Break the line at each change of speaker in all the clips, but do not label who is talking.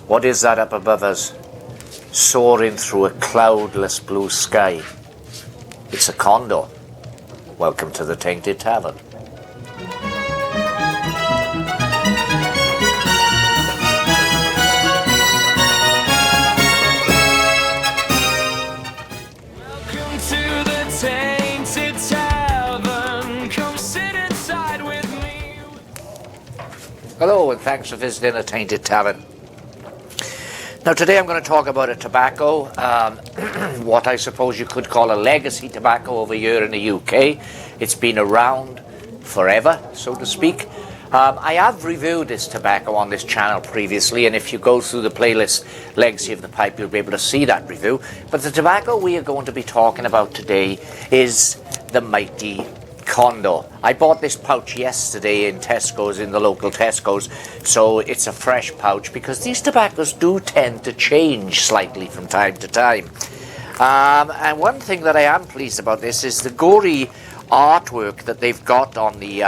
What is that up above us, soaring through a cloudless blue sky? It's a condor. Welcome to the Tainted Tavern.
Welcome to the Tainted Tavern. Come sit inside with me.
Hello, and thanks for visiting the Tainted Tavern. Now today I'm going to talk about a tobacco, what I suppose you could call a legacy tobacco over here in the UK. It's been around forever, so to speak. I have reviewed this tobacco on this channel previously, and if you go through the playlist Legacy of the Pipe, you'll be able to see that review. But the tobacco we are going to be talking about today is the mighty Condor. I bought this pouch yesterday in Tesco's, in the local Tesco's, so it's a fresh pouch because these tobaccos do tend to change slightly from time to time. And one thing that I am pleased about this is the gory artwork that they've got on the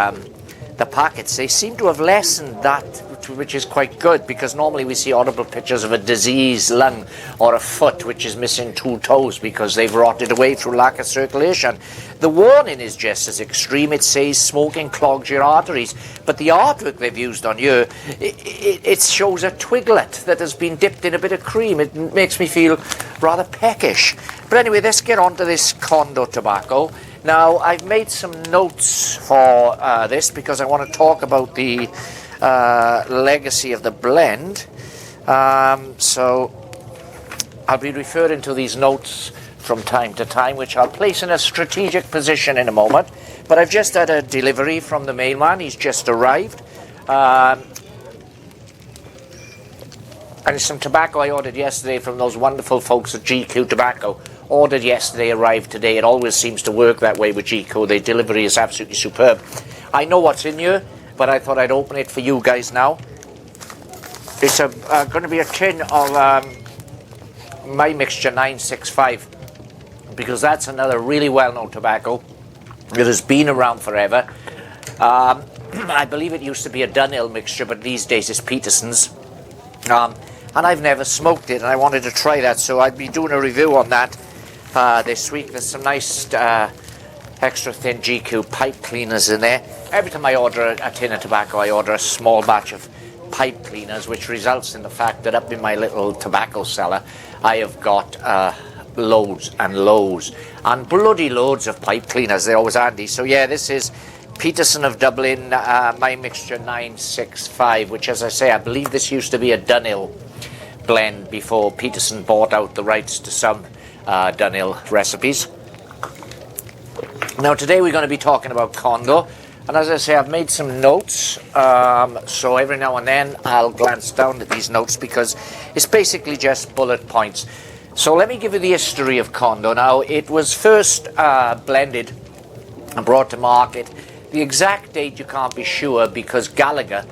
packets. They seem to have lessened that, which is quite good, because normally we see horrible pictures of a diseased lung or a foot which is missing 2 toes because they've rotted away through lack of circulation. The warning is just as extreme. It says smoking clogs your arteries, but the artwork they've used on here, it shows a twiglet that has been dipped in a bit of cream. It makes me feel rather peckish. But anyway, let's get on to this Condor tobacco. Now, I've made some notes for this because I want to talk about the legacy of the blend. So I'll be referring to these notes from time to time, which I'll place in a strategic position in a moment. But I've just had a delivery from the mailman. He's just arrived. And it's some tobacco I ordered yesterday from those wonderful folks at GQ Tobacco. Ordered yesterday, arrived today. It always seems to work that way with GQ. The delivery is absolutely superb. I know what's in here, but I thought I'd open it for you guys now. It's going to be a tin of My Mixture 965, because that's another really well-known tobacco. It has been around forever. I believe it used to be a Dunhill mixture, but these days it's Peterson's. And I've never smoked it, and I wanted to try that, so I'd be doing a review on that this week. There's some nice extra thin GQ pipe cleaners in there. Every time I order a tin of tobacco, I order a small batch of pipe cleaners, which results in the fact that up in my little tobacco cellar, I have got loads and loads and bloody loads of pipe cleaners. They're always handy. So yeah, this is Peterson of Dublin, My Mixture 965, which, as I say, I believe this used to be a Dunhill blend before Peterson bought out the rights to some Dunhill recipes. Now today we're going to be talking about Condor, and as I say, I've made some notes, so every now and then I'll glance down at these notes because it's basically just bullet points. So let me give you the history of Condor. Now, it was first blended and brought to market. The exact date you can't be sure, because Gallagher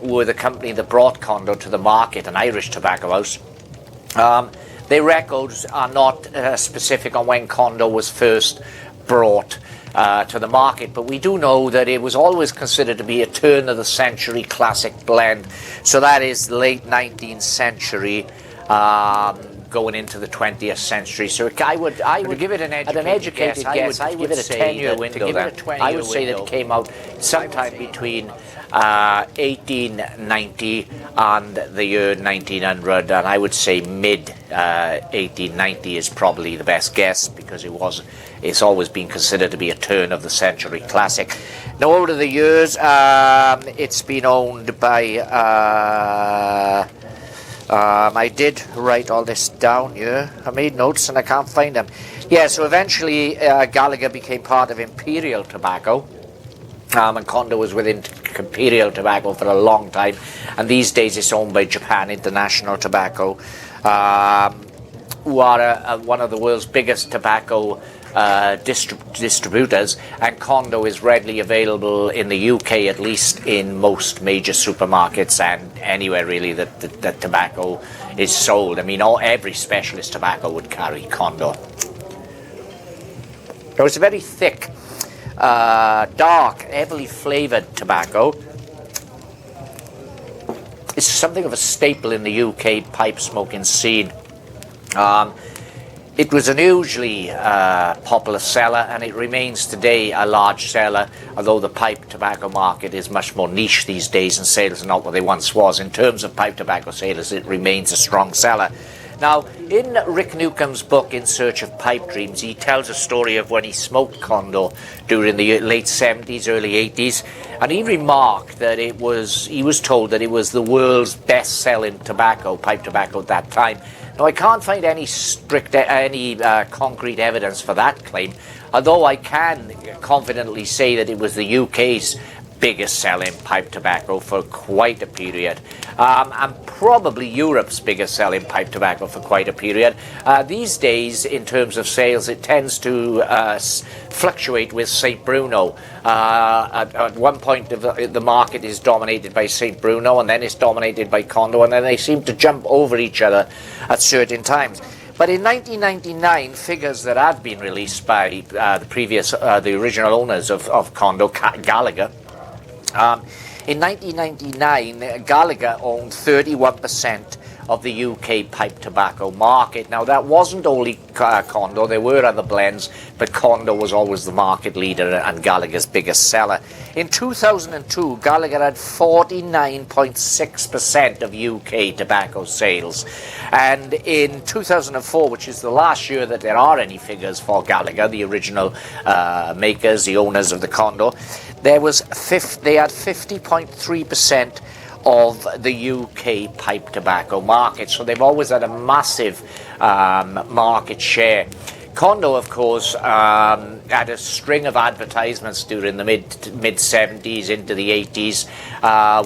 were the company that brought Condor to the market, an Irish tobacco house. Their records are not specific on when Condor was first brought to the market, but we do know that it was always considered to be a turn-of-the-century classic blend. So that is late 19th century, going into the 20th century. So I would give it an educated guess. I would give it a 10-year window. I would say that it came out sometime between 1890 and the year 1900, and I would say mid 1890 is probably the best guess, because it's always been considered to be a turn of the century classic. Now, over the years, it's been owned by I did write all this down here. I made notes and I can't find them. Yeah, so eventually Gallagher became part of Imperial Tobacco, and Condor was within Imperial Tobacco for a long time, and these days it's owned by Japan International Tobacco, who are one of the world's biggest tobacco distributors, and Condor is readily available in the UK, at least in most major supermarkets and anywhere really that tobacco is sold. I mean, every specialist tobacco would carry Condor. So it's a very thick, dark, heavily flavoured tobacco. It it's something of a staple in the UK pipe smoking scene. It was an hugely popular seller, and it remains today a large seller, although the pipe tobacco market is much more niche these days and sales are not what they once was. In terms of pipe tobacco sales, it remains a strong seller. Now, in Rick Newcomb's book, In Search of Pipe Dreams, he tells a story of when he smoked Condor during the late 70s, early 80s, and he remarked that he was told that it was the world's best-selling tobacco, pipe tobacco at that time. Now, I can't find any concrete evidence for that claim, although I can confidently say that it was the UK's biggest selling pipe tobacco for quite a period, and probably Europe's biggest selling pipe tobacco for quite a period. These days, in terms of sales, it tends to fluctuate with St. Bruno. At one point, the market is dominated by St. Bruno, and then it's dominated by Condor, and then they seem to jump over each other at certain times. But in 1999, figures that had been released by the original owners of Condor, Gallagher, in 1999, Gallagher owned 31% of the UK pipe tobacco market. Now, that wasn't only Condor, there were other blends, but Condor was always the market leader and Gallagher's biggest seller. In 2002, Gallagher had 49.6% of UK tobacco sales. And in 2004, which is the last year that there are any figures for Gallagher, the original makers, the owners of the Condor, they had 50.3% of the UK pipe tobacco market. So they've always had a massive market share. Condor, of course, had a string of advertisements during the mid-70s into the 80s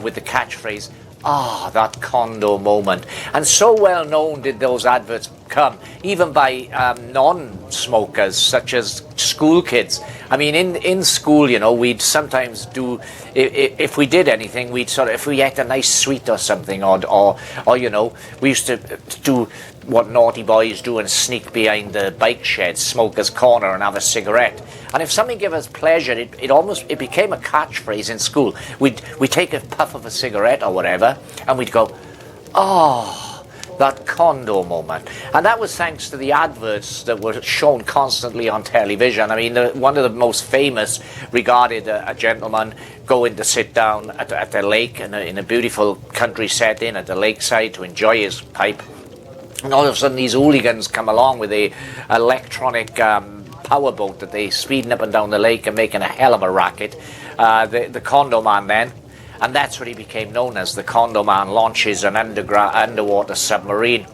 with the catchphrase, that Condor moment. And so well known did those adverts become, even by non-smokers, such as school kids. I mean, in school, you know, we'd sometimes do, if we did anything, if we ate a nice sweet or something, or you know, we used to do what naughty boys do and sneak behind the bike shed, smoker's corner, and have a cigarette. And if something gave us pleasure, it became a catchphrase in school. We'd take a puff of a cigarette or whatever, and we'd go, that Condor moment. And that was thanks to the adverts that were shown constantly on television. I mean, one of the most famous regarded a gentleman going to sit down at the lake in a beautiful country setting at the lakeside to enjoy his pipe. And all of a sudden, these hooligans come along with a electronic powerboat that they speeding up and down the lake and making a hell of a racket. The Condor man then, and that's what he became known as. The Condor man launches an underwater submarine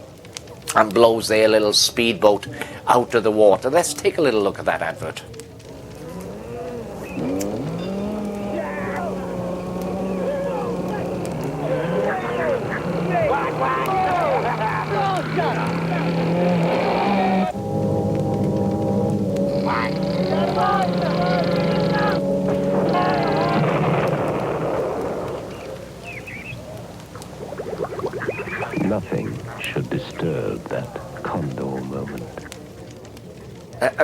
and blows their little speedboat out of the water. Let's take a little look at that advert.
Nothing should disturb that Condor moment.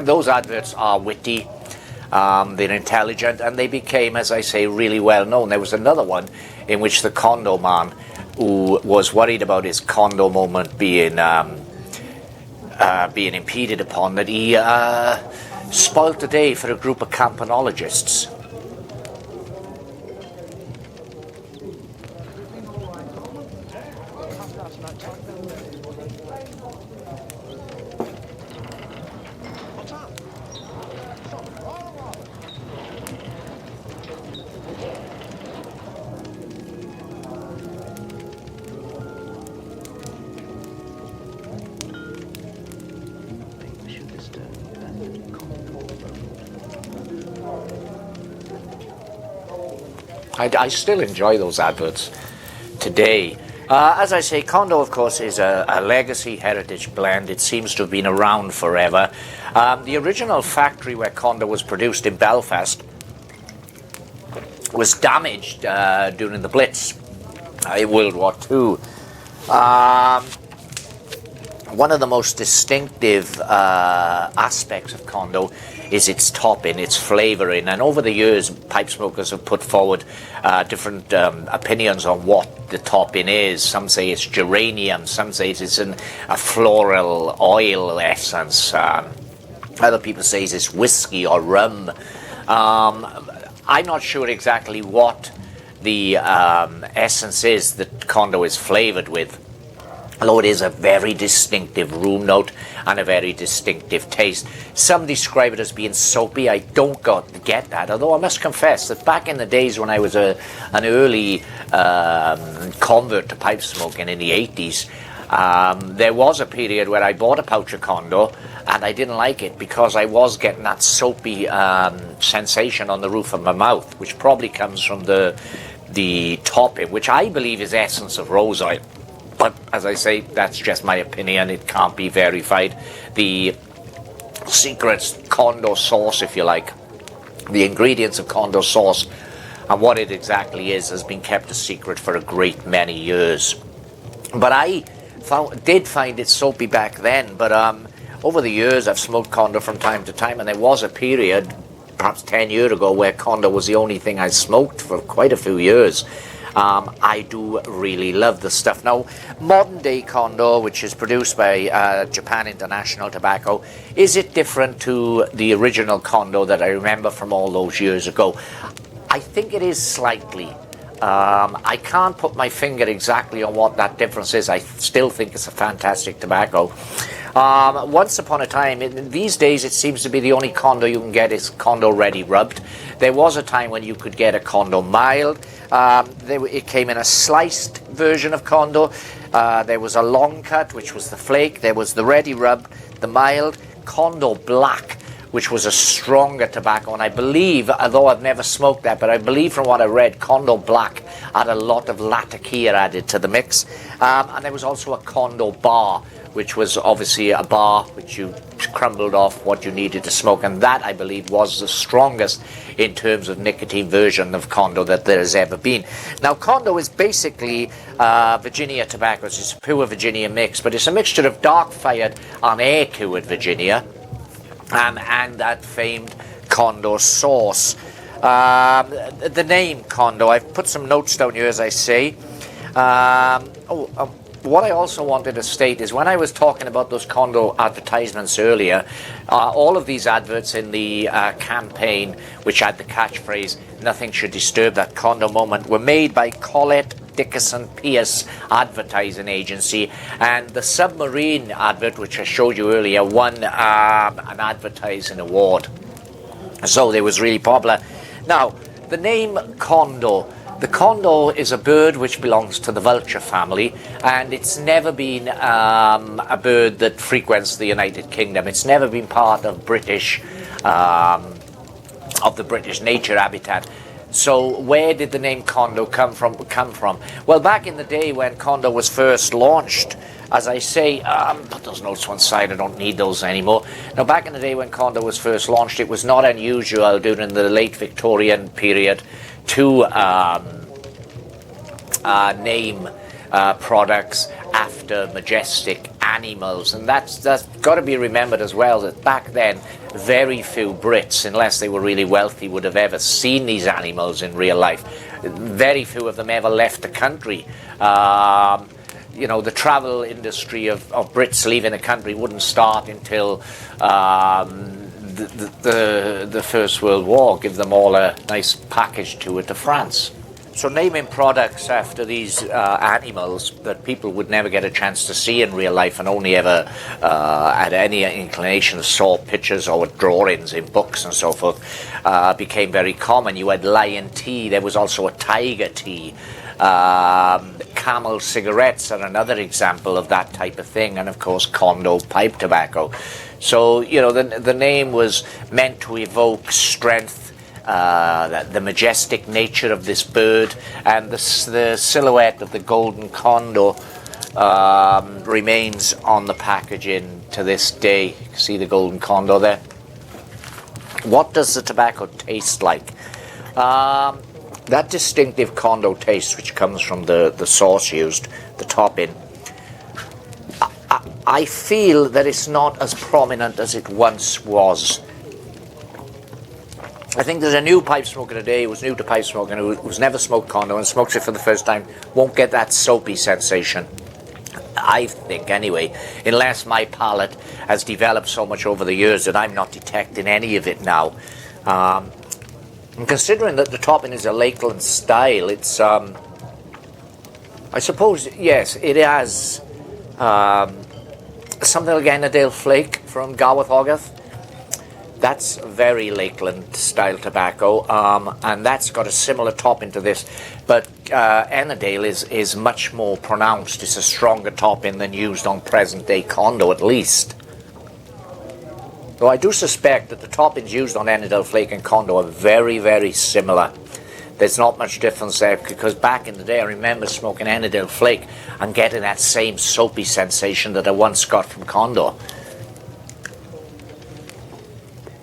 Those adverts are witty, they're intelligent, and they became, as I say, really well known. There was another one in which the Condor man, who was worried about his Condor moment being impeded upon, that he spoilt the day for a group of campanologists. I still enjoy those adverts today. As I say, Condor, of course, is a legacy heritage blend. It seems to have been around forever. The original factory where Condor was produced in Belfast was damaged during the Blitz in World War II. one of the most distinctive aspects of Condor is its topping, its flavouring. And over the years, pipe smokers have put forward different opinions on what the topping is. Some say it's geranium, some say it's a floral oil essence. Other people say it's whiskey or rum. I'm not sure exactly what the essence is that Condor is flavoured with, although it is a very distinctive room note and a very distinctive taste. Some describe it as being soapy. I don't get that, although I must confess that back in the days when I was an early convert to pipe smoking in the 80s, there was a period where I bought a pouch of Condor and I didn't like it because I was getting that soapy sensation on the roof of my mouth, which probably comes from the topping, which I believe is essence of rose oil. But as I say, that's just my opinion. It can't be verified. The secret Condor sauce, if you like, the ingredients of Condor sauce and what it exactly is has been kept a secret for a great many years. But I did find it soapy back then. But over the years, I've smoked Condor from time to time, and there was a period, perhaps 10 years ago, where Condor was the only thing I smoked for quite a few years. I do really love the stuff. Now, modern day Condor, which is produced by Japan International Tobacco, is it different to the original Condor that I remember from all those years ago? I think it is slightly. I can't put my finger exactly on what that difference is. I still think it's a fantastic tobacco. Once upon a time, these days it seems to be the only Condor you can get is Condor ready rubbed. There was a time when you could get a Condor mild. It came in a sliced version of Condor. There was a long cut, which was the flake. There was the ready rub, the mild, Condor black, which was a stronger tobacco. And I believe, although I've never smoked that, but I believe from what I read, Condor black had a lot of latakia added to the mix. And there was also a Condor bar, which was obviously a bar which you crumbled off what you needed to smoke, and that I believe was the strongest in terms of nicotine version of Condor that there has ever been. Now, Condor is basically Virginia tobacco. It's a pure Virginia mix, but it's a mixture of dark-fired and air-cured Virginia and that famed Condor sauce. The name Condor, I've put some notes down here as I say. What I also wanted to state is when I was talking about those Condor advertisements earlier, all of these adverts in the campaign, which had the catchphrase, "Nothing should disturb that Condor moment," were made by Collett Dickerson Pierce Advertising Agency, and the submarine advert, which I showed you earlier, won an advertising award. So they was really popular. Now, the name Condor. The condor is a bird which belongs to the vulture family, and it's never been a bird that frequents the United Kingdom. It's never been part of the British nature habitat. So where did the name Condor come from? Well, back in the day when Condor was first launched, as I say, put those notes one side, I don't need those anymore. Now, back in the day when Condor was first launched, it was not unusual during the late Victorian period to name products after majestic animals, and that's got to be remembered as well, that back then very few Brits, unless they were really wealthy, would have ever seen these animals in real life. Very few of them ever left the country. The travel industry of Brits leaving the country wouldn't start until the First World War. Give them all a nice package tour to France. So naming products after these animals that people would never get a chance to see in real life and only ever had any inclination saw pictures or drawings in books and so forth became very common. You had lion tea, there was also a tiger tea. Camel cigarettes are another example of that type of thing, and of course Condor pipe tobacco. So, the name was meant to evoke strength, the majestic nature of this bird, and the silhouette of the golden condor remains on the packaging to this day. You can see the golden condor there. What does the tobacco taste like? That distinctive Condor taste, which comes from the sauce used, the topping, I feel that it's not as prominent as it once was. I think there's a new pipe smoker today who's new to pipe smoking, who's never smoked Condor and smokes it for the first time, won't get that soapy sensation. I think, anyway, unless my palate has developed so much over the years that I'm not detecting any of it now. And considering that the topping is a Lakeland style, it's, I suppose, yes, it has something like Annandale Flake from Garworth Hogarth. That's very Lakeland style tobacco, and that's got a similar topping to this, but Annandale is much more pronounced. It's a stronger topping than used on present day Condor, at least. Though I do suspect that the toppings used on Annandale Flake and Condor are very, very similar. There's not much difference there, because back in the day I remember smoking Annandale Flake and getting that same soapy sensation that I once got from Condor.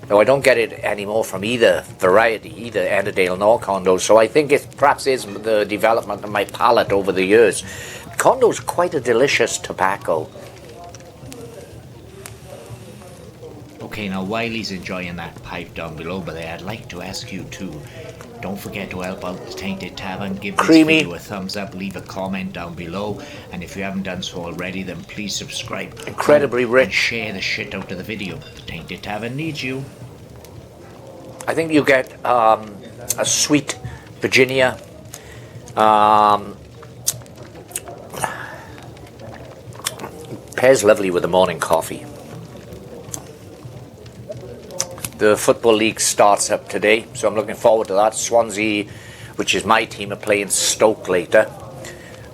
Though I don't get it anymore from either variety, either Annandale nor Condor, so I think it perhaps is the development of my palate over the years. Condor's quite a delicious tobacco.
Okay, now while he's enjoying that pipe down below, but I'd like to ask you to don't forget to help out the Tainted Tavern, give this
Creamy.
video a thumbs up, leave a comment down below, and if you haven't done so already, then please subscribe.
Incredibly rich.
And share the shit out of the video. The Tainted Tavern needs you.
I think you get a sweet Virginia. Pairs lovely with the morning coffee. The Football League starts up today, so I'm looking forward to that. Swansea, which is my team, are playing Stoke later.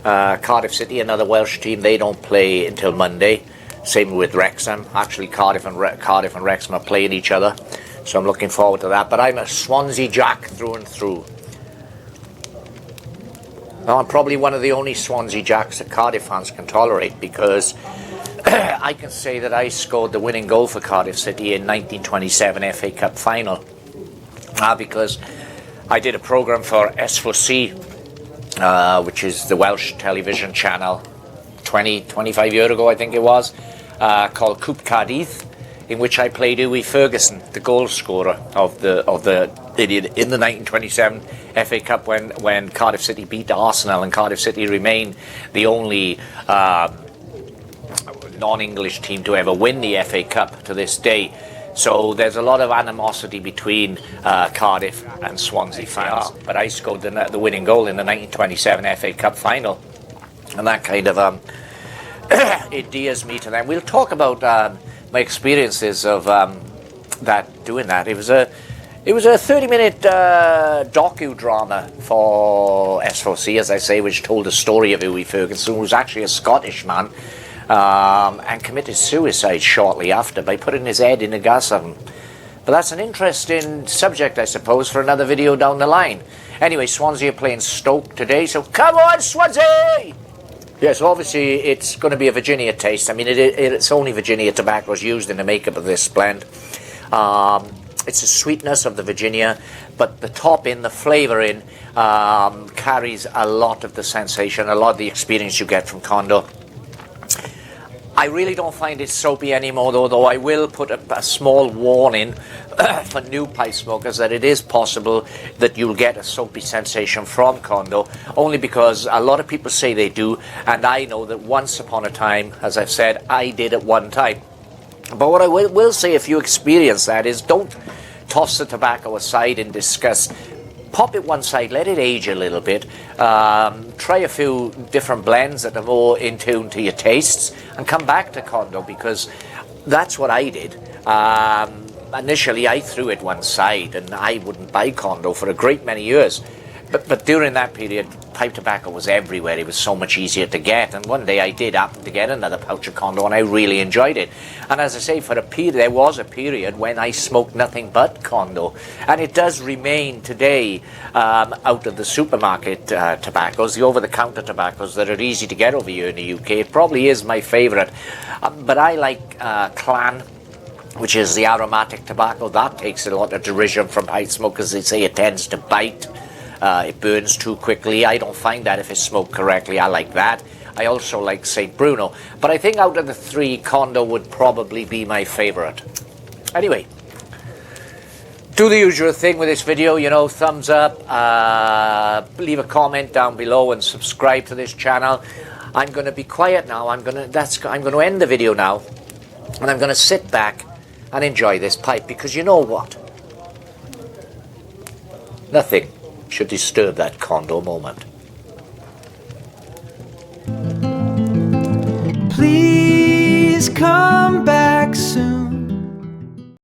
Cardiff City, another Welsh team, they don't play until Monday. Same with Wrexham. Actually, Cardiff and Wrexham are playing each other, so I'm looking forward to that. But I'm a Swansea Jack through and through. Now, I'm probably one of the only Swansea Jacks that Cardiff fans can tolerate, because I can say that I scored the winning goal for Cardiff City in 1927 FA Cup final. Because I did a programme for S4C, which is the Welsh television channel, 25 years ago I think it was, called Coupe Cardiff, in which I played Uwe Ferguson, the goal scorer of the in the 1927 FA Cup when Cardiff City beat Arsenal, and Cardiff City remain the only non-English team to ever win the FA Cup to this day. So there's a lot of animosity between Cardiff and Swansea fans. But I scored the winning goal in the 1927 FA Cup final, and that kind of endears me to them. We'll talk about my experiences of doing that. It was a 30-minute docudrama for S4C, as I say, which told the story of Uwe Ferguson, who was actually a Scottish man, and committed suicide shortly after by putting his head in a gas oven. But that's an interesting subject, I suppose, for another video down the line. Anyway, Swansea are playing Stoke today, so come on, Swansea! Yes, obviously it's going to be a Virginia taste. I mean, it's only Virginia tobaccos used in the makeup of this blend. It's the sweetness of the Virginia, but the topping, the flavouring, carries a lot of the sensation, a lot of the experience you get from Condor. I really don't find it soapy anymore, though I will put a small warning for new pipe smokers that it is possible that you'll get a soapy sensation from Condor, only because a lot of people say they do, and I know that once upon a time, as I've said, I did at one time. But what I will say, if you experience that, is don't toss the tobacco aside in disgust. Pop it one side, let it age a little bit, try a few different blends that are more in tune to your tastes, and come back to Condor, because that's what I did. Initially I threw it one side and I wouldn't buy Condor for a great many years, but during that period pipe tobacco was everywhere. It was so much easier to get, and one day I did happen to get another pouch of Condor and I really enjoyed it. And as I say, for a period, there was a period when I smoked nothing but Condor, and it does remain today out of the supermarket tobaccos, the over-the-counter tobaccos that are easy to get over here in the UK. It probably is my favourite, but I like Clan, which is the aromatic tobacco. That takes a lot of derision from pipe smokers. They say it tends to bite. It burns too quickly. I don't find that if it's smoked correctly. I like that. I also like St. Bruno. But I think out of the three, Condor would probably be my favourite. Anyway, do the usual thing with this video, you know, thumbs up, leave a comment down below and subscribe to this channel. I'm going to be quiet now. I'm going to end the video now, and I'm going to sit back and enjoy this pipe, because you know what? Nothing should disturb that Condor moment.
Please come.